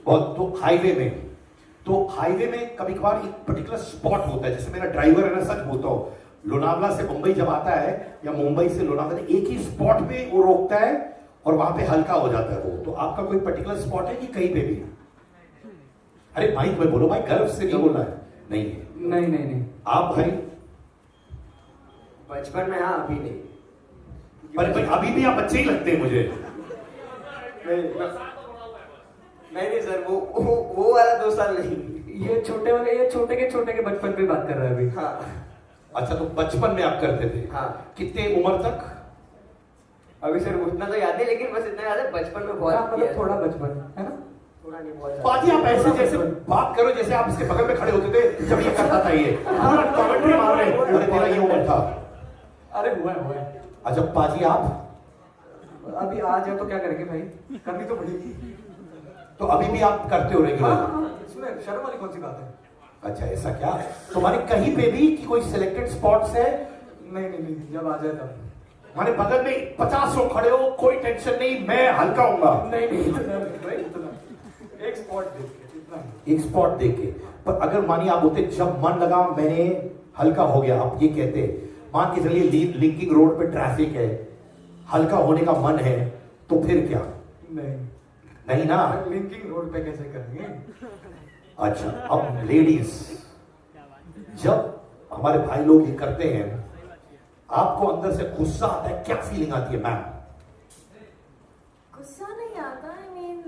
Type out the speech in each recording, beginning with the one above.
और तो हाईवे में कभी कभार एक पर्टिकुलर स्पॉट होता है, जैसे मेरा ड्राइवर है ना, सच बोलता हूँ, लोनावला से मुंबई जब आता है या मुंबई से लोनावला, एक ही स्पॉट पे वो रोकता है और वहां पे हल्का हो जाता है वो। तो आपका कोई पर्टिकुलर स्पॉट है कि कहीं पे भी? अरे माइक में बोलो भाई, गर्व से नहीं बोलना है। नहीं है। नहीं। आप भाई? बचपन में, हाँ, अभी नहीं। पर भाई अभी भी आप बच्चे ही लगते हैं मुझे। नहीं सर, वो वाला 2 साल नहीं। ये छोटे के बचपन पे बात कर रहा है अभी। हाँ। अच्छा, तो बचपन में आप करते थे? हाँ। कितने उम्र तक? अभी सर उतना तो याद नहीं, लेकिन बस इतना याद है बचपन में बहुत मतलब थोड़ा बचपन है ना, थोड़ा नहीं बहुत। पाजी आप ऐसे जैसे बात करो जैसे आप इसके बगल में खड़े होते थे जब ये करता था, ये कमेंट्री मार रहे हैं, अरे तेरा ये उम्र था। अरे हुआ है। अच्छा पाजी आप अभी आ जाए तो क्या करेंगे भाई, करनी तो पड़ेगी। तो अभी भी आप करते हो रेगुलर? इसमें शर्म वाली कौन सी बात है? अच्छा ऐसा क्या? तुम्हारे कहीं पे भी कि कोई सिलेक्टेड स्पॉट्स है? नहीं, जब आ जाए तब। हमारे बगल में 50 लोग खड़े हो, कोई टेंशन नहीं, मैं हल्का होऊंगा। नहीं इतना एक स्पॉट देख के, इतना एक स्पॉट देख के। पर अगर मानिए आप बोलते जब मन लगा मैंने हल्का हो गया, आप ये कहते, मान के चलिए लिंकिंग रोड पे ट्रैफिक है, हल्का होने का मन है, तो फिर क्या? नहीं ना, लिंकिंग रोड पे कैसे करेंगे? अच्छा, अब लेडीज, जब हमारे भाई लोग ये करते हैं, आपको अंदर से गुस्सा आता है, क्या फीलिंग आती है मैम? गुस्सा नहीं आता, आई मीन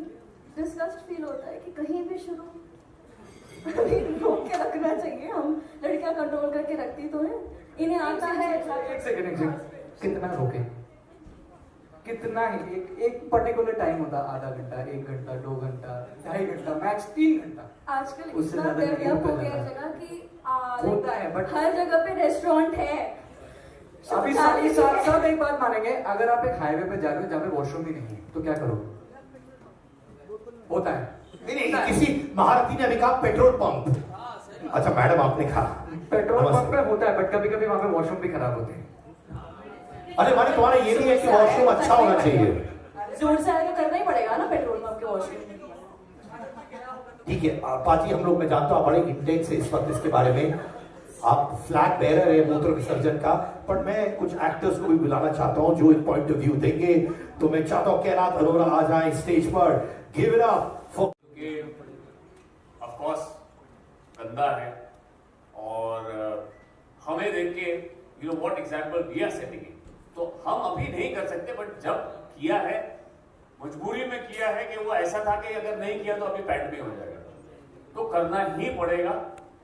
डिस्गस्ट फील होता है कि कहीं भी शुरू रोक के रखना चाहिए। हम लड़कियां कंट्रोल करके रखती तो है, इन्हें आता है। एक सेकंड, कितना रोके? कितना ही एक पर्टिकुलर टाइम होता, आधा घंटा, 1 घंटा, 2 घंटा, 2.5 घंटा, मैक्स 3 घंटा। आजकल उससे इतना ज्यादा नहीं डेवलप हो होता गया है। जगह कि होता है, but हर जगह पे रेस्टोरेंट है। अभी साथ एक बात मानेंगे, अगर आप एक हाईवे पे जा रहे हो जहाँ पे वॉशरूम भी नहीं है तो क्या करो? होता है। नहीं, किसी महारथी ने अभी कहा पेट्रोल पंप। अच्छा मैडम आपने कहा पेट्रोल पंप पे होता है, बट कभी कभी वहां पे वॉशरूम भी खराब होते हैं। अरे माने तुम्हारा ये भी है कि वॉशरूम अच्छा होना चाहिए। जोर से आगे करना ही पड़ेगा ना पेट्रोल पंप के वॉशरूम। ठीक है पाजी, हम लोग मैं जानता हूँ बड़े इंटेंस से इस वक्त इसके बारे में, आप फ्लैग बेरर है मूत्र विसर्जन का, पर मैं कुछ एक्टर्स को भी बुलाना चाहता हूँ जो एक पॉइंट ऑफ व्यू देंगे। तो मैं चाहता हूँ कैलाश अरोरा आ जाए स्टेज पर। Give it up for, of course गंदा है और हमें देख के you know what example we are setting it, तो हम अभी नहीं कर सकते, बट जब किया है मजबूरी में किया है कि वो ऐसा था कि अगर नहीं किया तो अभी पैट में हो जाएगा, तो करना ही पड़ेगा।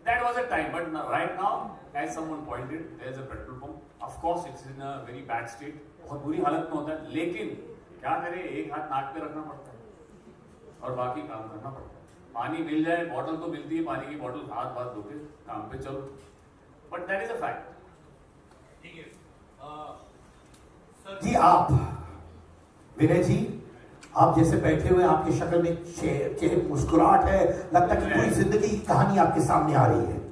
That was a time, but right now as someone pointed there is a petrol pump, of course it's in a very bad state, बहुत बुरी हालत में होता है, लेकिन क्या करें, एक हाथ नाक पे रखना पड़ता है और बाकी काम करना पड़ता है। पानी मिल जाए, बॉटल तो मिलती है, पानी की बॉटल हाथ धो के काम पे चलो, but that is a fact. जी आप विनय जी, आप जैसे बैठे हुए, आपकी शक्ल में चेहरे मुस्कुराहट है, लगता है कि पूरी जिंदगी की कहानी आपके सामने आ रही है।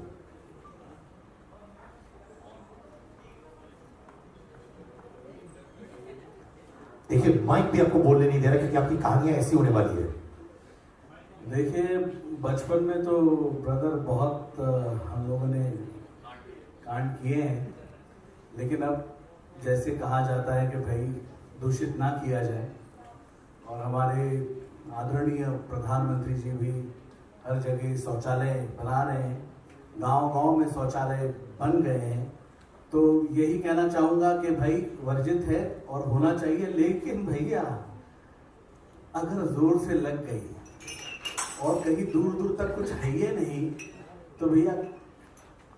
देखिए माइक भी आपको बोलने नहीं दे रहा क्योंकि आपकी कहानियां ऐसी होने वाली है। देखिए बचपन में तो ब्रदर बहुत हम लोगों ने कांड किए हैं, लेकिन अब जैसे कहा जाता है कि भाई दूषित ना किया जाए, और हमारे आदरणीय प्रधानमंत्री जी भी हर जगह शौचालय बना रहे हैं, गांव-गांव में शौचालय बन गए हैं, तो यही कहना चाहूँगा कि भाई वर्जित है और होना चाहिए, लेकिन भैया अगर जोर से लग गई और कहीं दूर दूर तक कुछ है ही नहीं, तो भैया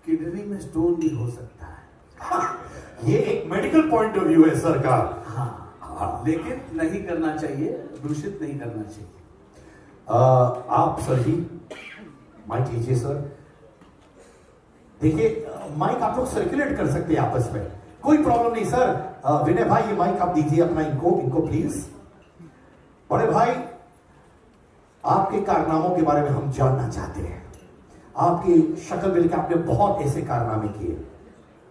किडनी में स्टोन भी हो सकता है। ये एक मेडिकल पॉइंट ऑफ व्यू है सर का। हाँ, लेकिन नहीं करना चाहिए, दूषित नहीं करना चाहिए। आप सर जी माइक लीजिए सर। देखिए माइक आप लोग सर्कुलेट कर सकते हैं आपस में, कोई प्रॉब्लम नहीं सर। विनय भाई ये माइक आप दीजिए अपना, इनको प्लीज। बड़े भाई आपके कारनामों के बारे में हम जानना चाहते हैं। आपकी शक्ल मिल के आपने बहुत ऐसे कारनामे किए।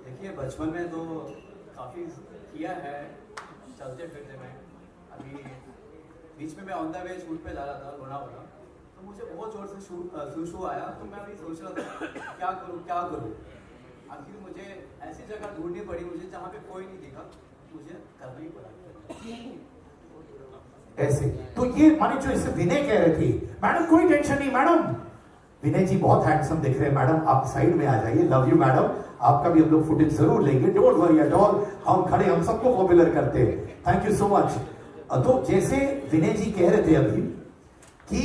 देखिए बचपन में तो काफ़ी किया है, चलते फिरते में। अभी बीच में मैं ऑन द वे शूट पे जा रहा था लोनावाला, तो मुझे बहुत जोर से शू आया, तो मैं अभी सोच रहा था क्या करूँ। आखिर मुझे ऐसी जगह ढूंढनी पड़ी मुझे जहाँ पे कोई नहीं दिखा, मुझे करना ही पड़ा। ऐसे तो ये माने जो इसे विनय कह रहे थे, मैडम कोई टेंशन नहीं मैडम, विनय जी बहुत हैंडसम दिख रहे हैं मैडम, आप साइड में आ जाइए, लव यू मैडम, आपका भी हम लोग फुटेज जरूर लेंगे, डोंट वरी एट ऑल, हम खड़े, हम सबको पॉपुलर करते हैं, थैंक यू सो मच। तो जैसे विनय जी कह रहे थे अभी कि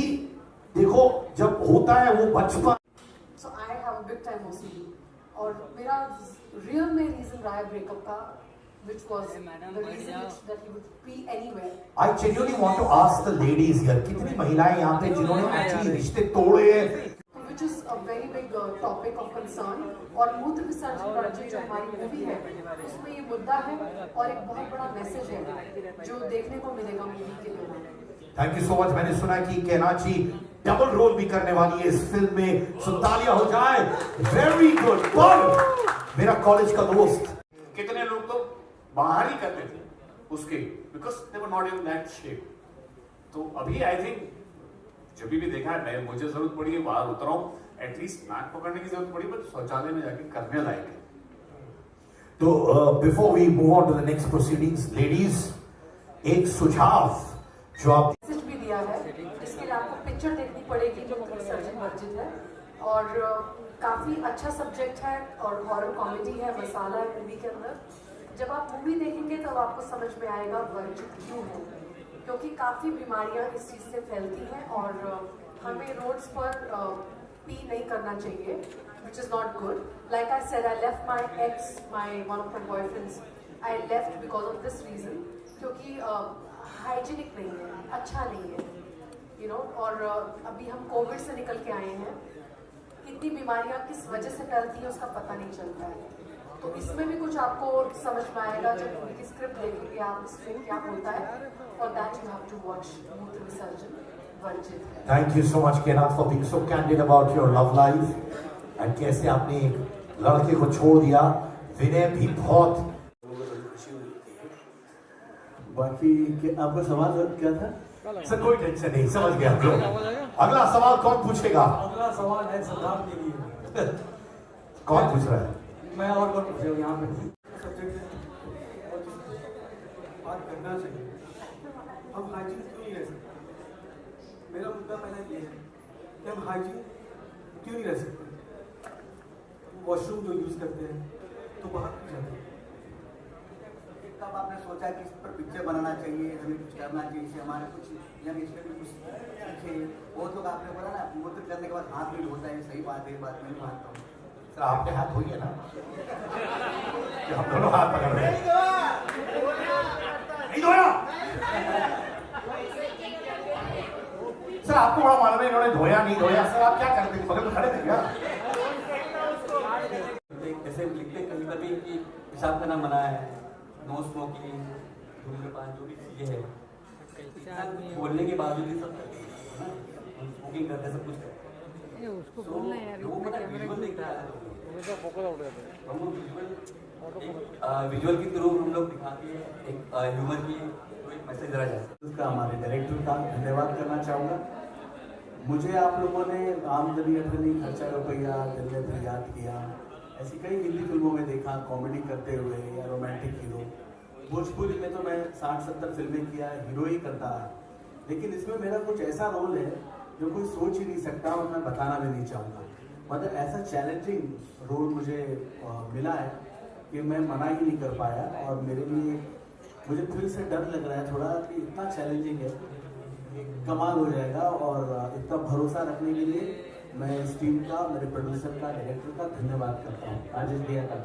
देखो जब होता है वो बचपन, so I have a big time OCD और मेरा रियल में रीजन रहा है ब्रेकअप का, which was the reason that he would be anywhere. I genuinely want to ask the ladies here, कितनी महिलाएं यहाँ पे जिन्होंने एक्चुअली रिश्ते तोड़े हैं, which is a very big topic of concern. और मूत्र विसर्जन वर्जित जो हमारी मूवी है उसमें ये मुद्दा है और एक बहुत बड़ा मैसेज है जो देखने को मिलेगा मूवी के दौरान। Thank you so much. मैंने सुना कि कैनाची डबल रोल भी करने वाली है इस फिल्म में, सो तालियां हो जाए, वेरी गुड। पर मेरा कॉलेज का दोस्त, कितने लोग तो बाहर ही करते थे उसके, because they were not in that shape. तो अभी आई थिंक जब भी देखा है, मैं मुझे जरूरत पड़ी है बाहर उतरा हूं, एटलीस्ट नाक पकड़ने की जरूरत पड़ी, बट शौचालय में जाके करने लायक है। तो before we move on to the next proceedings, ladies एक सुझाव जो आप मैसेज भी दिया है, इसके लिए आपको पिक्चर देखनी पड़ेगी जो मूत्र विसर्जन वर्जित है और काफी अच्छा सब्जेक्ट है और हॉरर कॉमेडी है, मसाला है मूवी के अंदर। जब आप मूवी देखेंगे तब आपको समझ में आएगा वर्जित क्यों है, क्योंकि काफ़ी बीमारियां इस चीज़ से फैलती हैं और हमें रोड्स पर पी नहीं करना चाहिए, which is not good. Like I said, I left my ex, my one of my boyfriends, I left because of this reason, क्योंकि हाइजीनिक नहीं है, अच्छा नहीं है, यू नो। और अभी हम कोविड से निकल के आए हैं, कितनी बीमारियां किस वजह से फैलती हैं उसका पता नहीं चलता है। तो इसमें भी कुछ आपको समझ में आएगा जब मूवी की स्क्रिप्ट देखेंगे आप, इसमें क्या होता है, और that you have to watch मूत्र विसर्जन वर्जित। Thank you so much Kenneth for being so candid about your love life and कैसे आपने एक लड़के को छोड़ दिया। विनय भी बहुत, बाकी आपका सवाल क्या था? सर कोई टेंशन नहीं, समझ गया हम लोग। अगला सवाल कौन पूछेगा? अगला सवाल है सिद्धार्थ के लिए। कौन पूछ रहा है? मैं और कौन पूछूं यहाँ पे? सब्जेक्ट है और बात करना चाहिए। हम हाइजीन क्यों नहीं रह सकते? मेरा मुद्दा पहला ये है कि हम हाइजीन क्यों नहीं रह सकते? वॉशरूम जो यूज करते हैं तो बाहर क्यों जाते हैं? तब आपने सोचा कि इस पर पिक्चर बनाना चाहिए, हमें कुछ करना चाहिए, इससे हमारे कुछ यंग इसमें भी कुछ सीखे। बहुत लोग आपने बोला ना मूत्र करने के बाद हाथ भी धोता है, सही बात है, बात मैं मानता हूँ। सर आपने हाथ धोइए ना, कि हम दोनों हाथ पकड़ रहे हैं। नहीं धोया सर, आपको बड़ा मालूम है इन्होंने धोया नहीं धोया। सर आप क्या करते थे, बगल में खड़े थे क्या? ऐसे लिखते कभी कभी कि पेशाब करना मना है, नो स्मोकिंग, धूम्रपान, जो भी चीजें है बोलने के बावजूद भी सब स्मोकिंग करते, सब कुछ करते। उसको बोलना है यार, लोगों को विजुअल दिख रहा है, विजुअल के थ्रू हम लोग दिखा के एक ह्यूमर की एक मैसेज दिया जाए। उसका हमारे डायरेक्टर का धन्यवाद करना चाहूँगा। मुझे आप लोगों ने आमदनी अठनी खर्चा रुपया दिल ने फरियाद किया, ऐसी कई हिंदी फिल्मों में देखा, कॉमेडी करते हुए या रोमांटिक हीरो। भोजपुरी में तो मैं 60-70 फिल्में किया, हीरो ही करता है, लेकिन इसमें मेरा कुछ ऐसा रोल है जो कोई सोच ही नहीं सकता और मैं बताना भी नहीं चाहूँगा। मतलब ऐसा चैलेंजिंग रोल मुझे मिला है कि मैं मना ही नहीं कर पाया और मेरे लिए मुझे फिर से डर लग रहा है थोड़ा कि इतना चैलेंजिंग है, कमाल हो जाएगा। और इतना भरोसा रखने के लिए मैं इस टीम का, मेरे प्रोड्यूसर का, डायरेक्टर का धन्यवाद करता हूँ, राजेश भैया का।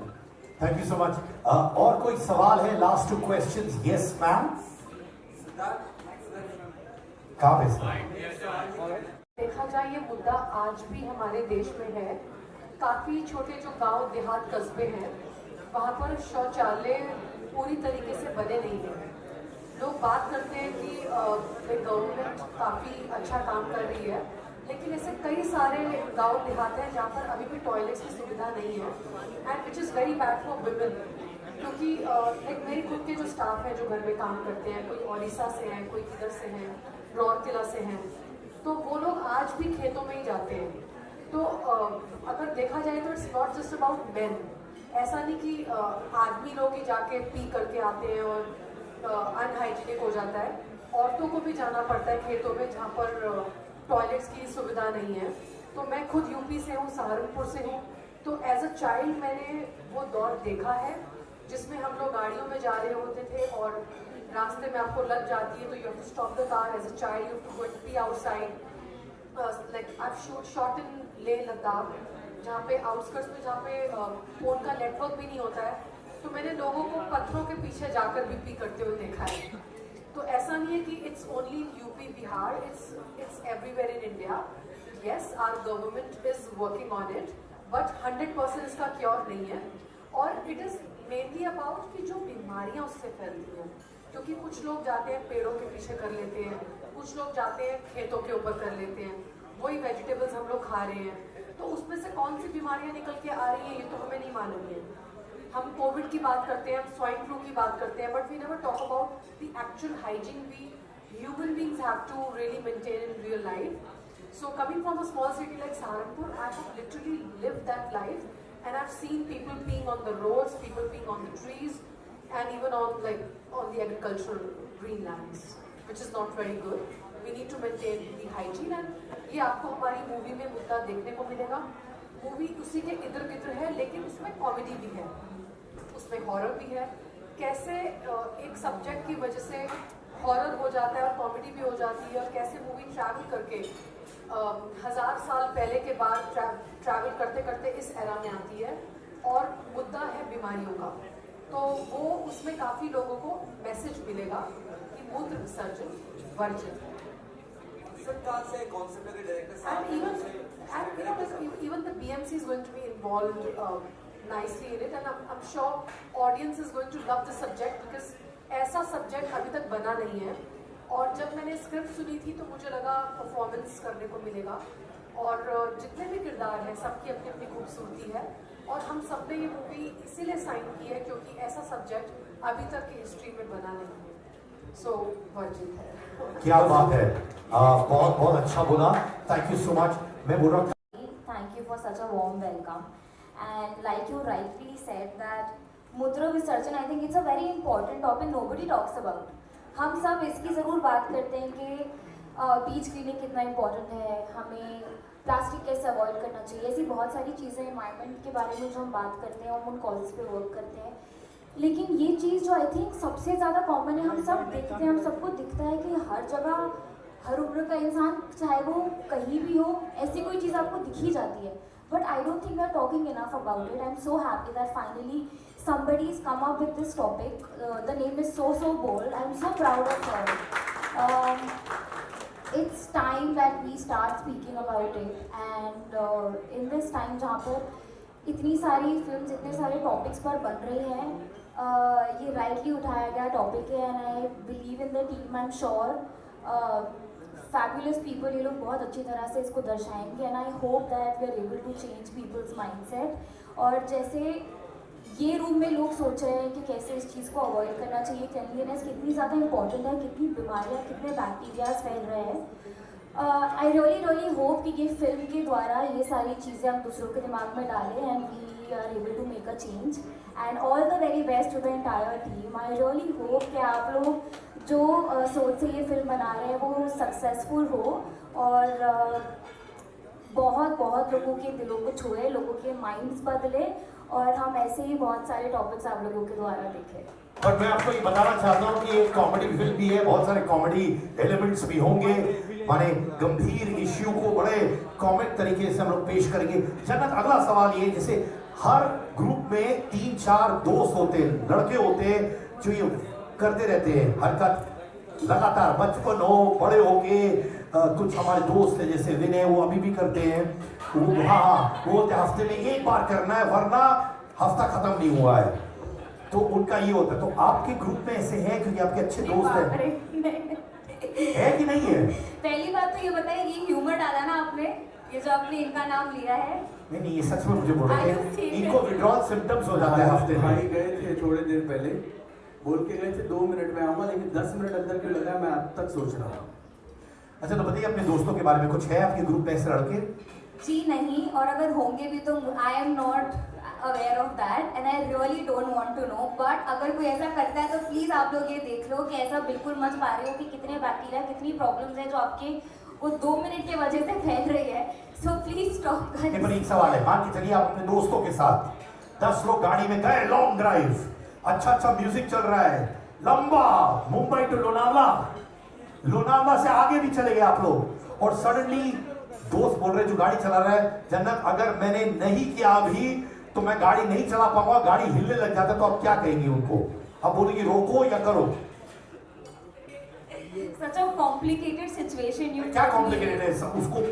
Thank you so much. और कोई सवाल है? Last 2 questions. Yes ma'am. कहाँ पे सर? देखा जाए ये मुद्दा आज भी हमारे देश में है। काफी छोटे जो गांव देहात कस्बे हैं वहाँ पर शौचालय पूरी तरीके से बने नहीं हैं। लोग बात करते हैं कि गवर्नमेंट काफी अच्छा काम कर रही है, लेकिन ऐसे कई सारे गांव देहात हैं जहाँ पर अभी भी टॉयलेट्स की सुविधा नहीं है, and which is very bad for women. क्योंकि लाइक मेरे खुद के जो स्टाफ है जो घर में काम करते हैं, कोई ओडिशा से हैं, कोई किधर से हैं, रौरकेला से हैं, तो वो लोग आज भी खेतों में ही जाते हैं। तो अगर देखा जाए तो it's not just about main. ऐसा नहीं कि आदमी लोग ही जाके पी करके आते हैं और अनहाइजीनिक हो जाता है। औरतों को भी जाना पड़ता है खेतों में जहाँ पर टॉयलेट्स की सुविधा नहीं है। तो मैं खुद यूपी से हूँ, सहारनपुर से हूँ, तो एज अ चाइल्ड मैंने वो दौर देखा है जिसमें हम लोग गाड़ियों में जा रहे होते थे और रास्ते में आपको लग जाती है तो you have to stop the car as a child, you have to go and pee outside. Like I have shot in Leh Ladakh, जहाँ पे आउटस्कर्ट्स में जहाँ पे फोन का नेटवर्क भी नहीं होता है, तो मैंने लोगों को पत्थरों के पीछे जाकर भी पी करते हुए देखा है। तो ऐसा नहीं है कि it's only UP Bihar, it's everywhere in India. Yes, our government is working on it, but 100% इसका क्योर नहीं है। और इट इज मेनली अबाउट कि जो बीमारियां उससे फैलती हैं, क्योंकि कुछ लोग जाते हैं पेड़ों के पीछे कर लेते हैं, कुछ लोग जाते हैं खेतों के ऊपर कर लेते हैं, वही वेजिटेबल्स हम लोग खा रहे हैं, तो उसमें से कौन सी बीमारियां निकल के आ रही हैं ये तो हमें नहीं मालूम है। हम कोविड की बात करते हैं, हम स्वाइन फ्लू की बात करते हैं, but we never talk about the actual hygiene we human beings have to really maintain in real life. So coming from a small city like Saharanpur, I have literally lived that life, and I've seen people peeing on the roads, people peeing on the trees, and even on the agricultural greenlands, which is not very good. We need to maintain the hygiene, and ये आपको हमारी movie में मुद्दा देखने को मिलेगा। Movie उसी के इधर गिधर है, लेकिन उसमें कॉमेडी भी है, उसमें हॉरर भी है। कैसे एक सब्जेक्ट की वजह से हॉरर हो जाता है और कॉमेडी भी हो जाती है, और कैसे मूवी ट्रैवल करके 1000 साल पहले के बाद ट्रैवल करते करते इस एरा में आती है, और मुद्दा है बीमारियों का। तो वो उसमें काफी लोगों को मैसेज मिलेगा कि मूत्र विसर्जन वर्जित है। And even the BMC is going to be involved nicely in it, and I'm sure audience is going to love the subject because ऐसा सब्जेक्ट अभी तक बना नहीं है। और जब मैंने स्क्रिप्ट सुनी थी तो मुझे लगा परफॉर्मेंस करने को मिलेगा, और जितने भी किरदार हैं सबकी अपनी अपनी खूबसूरती है, और हम सब ने ये मूवी इसीलिए साइन की है क्योंकि ऐसा सब्जेक्ट अभी तक की हिस्ट्री में बना नहीं है। सो वर्जित है। क्या बात है, बहुत बहुत अच्छा बोला, थैंक यू सो मच। मैं बोल रहा हूँ Thank you for such a warm welcome. And like you rightly said that Mudra Visarjan, I think it's a very important topic nobody talks about. हम सब इसकी ज़रूर बात करते हैं कि बीच क्लीनिंग कितना इम्पोर्टेंट है, हमें प्लास्टिक कैसे अवॉइड करना चाहिए, ऐसी बहुत सारी चीज़ें एनवायरनमेंट के बारे में जो हम बात करते हैं, हम उन कॉजेज़ पे वर्क करते हैं। लेकिन ये चीज़ जो आई थिंक सबसे ज़्यादा कॉमन है, हम सब देखते हैं, हम सबको दिखता है कि हर जगह हर उम्र का इंसान, चाहे वो कहीं भी हो, ऐसी कोई चीज़ आपको दिख ही जाती है। But I don't think we are talking enough about it. I am so happy that finally somebody has come up with this topic. The name is so bold. I'm so proud of her. It's time that we start speaking about it, and in this time जहाँ पर इतनी सारी films, इतने सारे topics पर बन रही हैं, ये राइटली उठाया गया टॉपिक है, and I believe in the team, I am sure fabulous people, ये लोग बहुत अच्छी तरह से इसको दर्शाएंगे, and I hope that we are able to change people's mindset. और जैसे ये रूम में लोग सोच रहे हैं कि कैसे इस चीज़ को अवॉइड करना चाहिए, क्लीनलीनेस कितनी ज़्यादा इंपॉर्टेंट है, कितनी बीमारियाँ, कितने बैक्टीरियाज फैल रहे हैं। आई रियली होप कि ये फिल्म के द्वारा ये सारी चीज़ें हम दूसरों के दिमाग में डालें, and we are able to make a change, and all the very best to the entire team. I really hope कि आप लोग जो सोच से ये फिल्म बना रहे हैं वो सक्सेसफुल हो, और बहुत बहुत लोगों के दिलों को छुए, लोगों के माइंड्स बदले, और हम ऐसे ही बहुत सारे टॉपिक्स आप लोगों के द्वारा देखें। और मैं आपको ये बताना चाहता हूँ कि एक कॉमेडी फिल्म भी है, बहुत सारे कॉमेडी एलिमेंट्स भी होंगे, माने गंभीर इश्यू को बड़े कॉमिक तरीके से हम लोग पेश करेंगे। जन्नत, अगला सवाल ये, जैसे हर ग्रुप में 3-4 दोस्त होते हैं, लड़के होते हैं जो ये करते रहते हैं हरकत लगातार, बचपन हो बड़े हो के। कुछ हमारे दोस्त हैं जैसे विनय, वो अभी भी करते हैं, वो हफ्ते में एक बार करना है वरना हफ्ता खत्म नहीं हुआ है, तो उनका ये होता है। तो आपके ग्रुप में ऐसे हैं क्योंकि आपके अच्छे दोस्त हैं, है कि नहीं है? पहली बात तो ये बताइए, ये ह्यूमर डाला ना आपने, ये जो आपने इनका नाम लिया है? नहीं, ये सच में मुझे बोल रहे हैं, इनको विड्रॉल सिम्टम्स हो जाता है हफ्ते में। भाई गए थे थोड़े देर पहले, बोल के गए थे 2 मिनट में आऊंगा, लेकिन 10 मिनट अंदर क्यों लगा मैं अब तक सोच रहा हूँ। अच्छा, तो बताइए अपने दोस्तों के बारे में, कुछ है आपके ग्रुप में ऐसे लड़के? जी नहीं, और अगर होंगे भी तो I am not aware of that and I really don't want to know. बट अगर कोई ऐसा करता है तो प्लीज आप लोग ये देख लो कि ऐसा बिल्कुल मत पा रहे हो कि कितने बैक्टीरिया, कितनी प्रॉब्लम्स है जो आपके वो 2 मिनट की वजह से फैल रही है। So please stop. पर एक सवाल है, मान के चलिए आप अपने दोस्तों के साथ 10 लोग गाड़ी में गए, लॉन्ग ड्राइव, अच्छा म्यूजिक चल रहा है, लंबा, मुंबई टू लोनावला, लोनावला से आगे भी चले गए आप लोग, और सडनली दोस्त बोल रहे जो गाड़ी चला रहा है, जन्नत अगर मैंने नहीं किया अभी तो मैं गाड़ी नहीं चला पाऊंगा, गाड़ी हिलने लग जाता, तो आप क्या कहेंगे उनको? आप बोलेंगे रोको या करो? Such a complicated situation you क्या कॉम्प्लिकेटेड है? उसको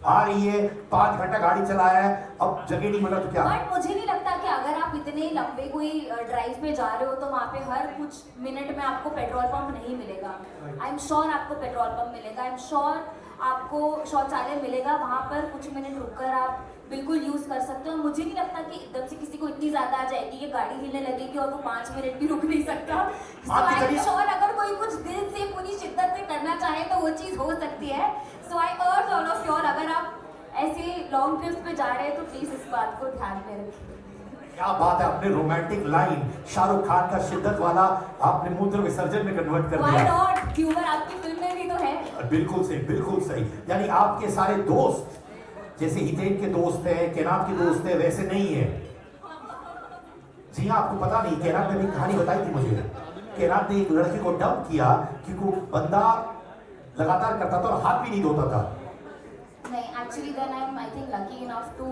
आ रही है, 5 घंटा गाड़ी चलाया है, अब जगह नहीं मिला तो क्या? बट मुझे नहीं लगता कि अगर आप इतने लंबे कोई ड्राइव पे जा रहे हो तो वहाँ पे हर कुछ मिनट में आपको पेट्रोल पंप नहीं मिलेगा। आई एम श्योर आपको पेट्रोल पंप मिलेगा, आई एम श्योर आपको शौचालय मिलेगा, वहाँ पर कुछ मिनट रुककर आप बिल्कुल यूज कर सकते हो। मुझे नहीं लगता कि एकदम से किसी को इतनी ज्यादा आ जाएगी कि गाड़ी हिलने लगेगी और वो 5 मिनट भी रुक नहीं सकता। आई एम श्योर अगर कोई कुछ दिल से पूरी शिद्दत से करना चाहे तो वो चीज हो सकती है। सो आई अर्ज ऑल ऑफ यू, अगर आप ऐसे लॉन्ग ट्रिप्स पे जा रहे हैं तो प्लीज इस बात को ध्यान में रखिए। क्या बात है, अपने रोमांटिक लाइन शाहरुख खान का शिद्दत वाला आपने मूत्र विसर्जन में कन्वर्ट कर दिया। Why not? ह्यूमर आपकी फिल्म में भी तो है। बिल्कुल सही, बिल्कुल सही। यानी आपके सारे दोस्त जैसे हितेन के दोस्त हैं, केनात के दोस्त हैं, वैसे नहीं है। जी हाँ, आपको पता नहीं, केनात ने भी कहानी बताई थी मुझे। केनात ने एक लड़के को डंप किया कि वो बंदा लगातार करता था और हाथ भी नहीं धोता था। नहीं, actually then I am I think lucky enough to,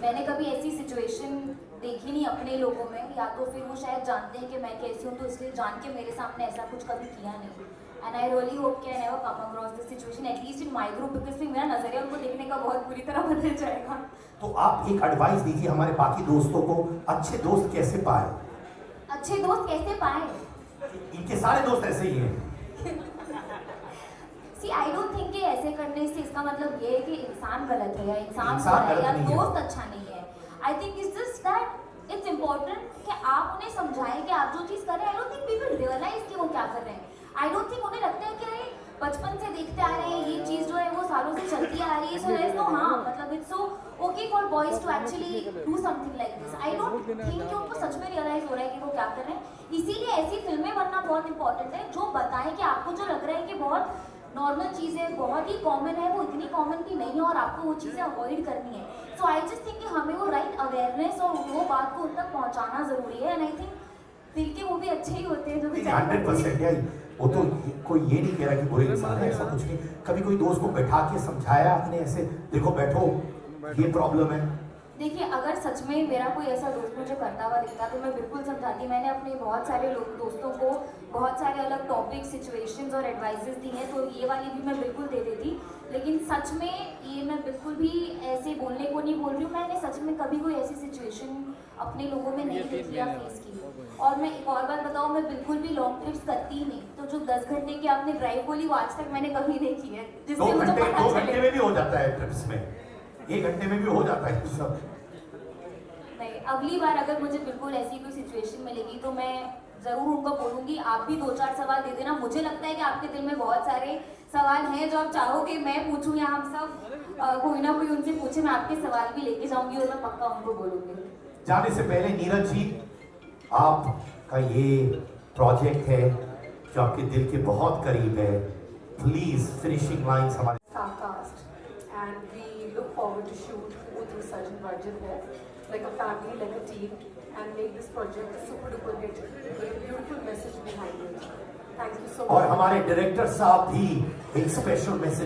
मैंने कभी ऐसी सिचुएशन देखी नहीं अपने लोगों में, या तो फिर वो शायद जानते हैं कि मैं कैसी हूँ तो इसलिए जान के मेरे सामने ऐसा कुछ कभी किया नहीं। एंड आई रियली होप कि I never come across this situation at least in my group, because फिर मेरा नजरिया उनको देखने का बहुत बुरी तरह बदल जाएगा। तो आप एक एडवाइस दीजिए हमारे बाकी दोस्तों को, अच्छे दोस्त कैसे पाए? अच्छे दोस्त कैसे पाए? इनके सारे दोस्त ऐसे ही हैं। See, I don't think कि ऐसे करने से इसका मतलब ये है कि इंसान गलत है या इंसान गलत या नहीं है। दोस्त अच्छा नहीं है। I think it's just that it's important कि आप उन्हें समझाएं कि आप जो चीज़ कर रहे हैं, I don't think people realize कि वो क्या कर रहे हैं। I don't think उन्हें लगता है कि अरे बचपन से देखते आ रहे हैं ये चीज़ जो है वो सालों से चलती आ रही है, so there is no harm, मतलब it's so okay for boys to actually do something like this. I don't think कि उनको सच में realize हो रहा है कि वो क्या कर रहे हैं। इसीलिए ऐसी फिल्में बनना बहुत important है जो बताएं कि आपको जो लग रहा है कि बहुत नॉर्मल चीज़ है, बहुत ही कॉमन है, वो इतनी कॉमन भी नहीं है और आपको वो चीज़ें अवॉइड करनी है। सो आई जस्ट थिंक कि हमें वो राइट अवेयरनेस और वो बात को उन तक पहुँचाना ज़रूरी है। एंड आई थिंक दिल के वो भी अच्छे ही होते हैं जो भी 100% है। वो तो कोई ये नहीं कह रहा कि बुरे इंसान है, ऐसा कुछ नहीं। कभी कोई दोस्त को बैठा के समझाया आपने ऐसे, देखो बैठो ये प्रॉब्लम है? देखिए, अगर सच में मेरा कोई ऐसा दोस्त मुझे करता हुआ दिखता तो मैं बिल्कुल समझाती। मैंने अपने बहुत सारे दोस्तों को बहुत सारे अलग टॉपिक, सिचुएशंस और एडवाइसेस दी हैं, तो ये वाली भी मैं बिल्कुल दे देती। लेकिन सच में ये मैं बिल्कुल भी ऐसे बोलने को नहीं बोल रही हूँ, मैंने सच में कभी कोई ऐसी सिचुएशन अपने लोगों में नहीं देखी या फेस की। और मैं एक और बात बताऊँ, मैं बिल्कुल भी लॉन्ग ट्रिप्स करती ही नहीं। तो जो 10 घंटे की आपने ड्राइव बोली वो आज तक मैंने कभी नहीं की है, जिससे मुझे पता चले। 2 घंटे में भी हो जाता है ट्रिप्स में, 1 घंटे में भी हो जाता है सब। नहीं, अगली बार अगर मुझे बिल्कुल ऐसी कोई सिचुएशन मिलेगी तो मैं ज़रूर उनको बोलूँगी आप भी 2-4 सवाल दे देना। मुझे लगता है कि आपके दिल में बहुत सारे सवाल हैं जो आप चाहोगे मैं पूछूँ या हम सब कोई ना कोई उनसे पूछे। मैं आपके सवाल भी लेके जाऊँगी और मैं पक्का उनको बोलूँगी। जाने से पहले नीरज जी, आपका ये प्रोजेक्ट है जो आपके दिल के बहुत करीब है, प्लीज फिनिशिंग लाइंस हमारे। Starcast, and we look forward to shoot with Sarjan Varjit here, like a family, like a team, and make this project a super duper hit with a beautiful message behind it. Thank you so much. और हमारे director साहब भी एक special message